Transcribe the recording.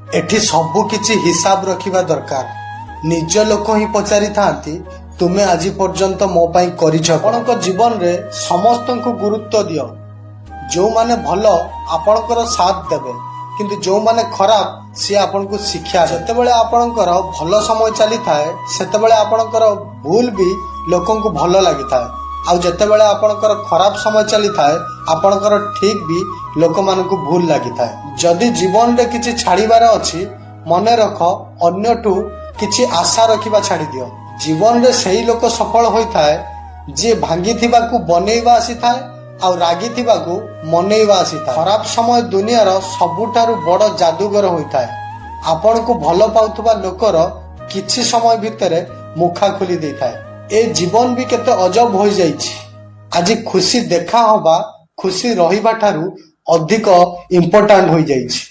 एठी सबु किछि हिसाब रखिबा दरकार। निज लोक ही पचारि थांती तुमे आज पर्यंत मो पई करिछ। आपनक जीवन रे समस्त को गुरुत्व दियो। जो माने भलो आपनकर साथ देबे, किंतु जो माने खराब सी आपन को शिक्षा। जेतेबेले आपनकर भलो समय चली थाए सेतेबेले आपनकर भूल भी लोकन को भलो लागि थाए। आउ जेतेबेले आपनकर खराब समय चली थाए आपनकर ठीक भी लोक मान को भूल लागि थाए। जदि जीवन रे किछि छाड़ीबार अछि मने रख अन्यठू किछि आशा रखिबा छाड़ी दियो। जीवन रे सही लोक सफल होई थाए जे भांगी थिबा को बनेइबा आसी थाए आ रागी थिबा को मनेइबा आसी थाए। खराब समय दुनियार सबुठारु बड़ जादूगर होई थाए। आपन को भलो पाउथबा लोकर किछि समय भितरे मुखा खोली देई थाए। ए जीवन भी केते अजब होई जाईछि। आज खुशी देखा होबा खुशी रहिबा ठारू अधिक इम्पोर्टेंट होई जाईछि।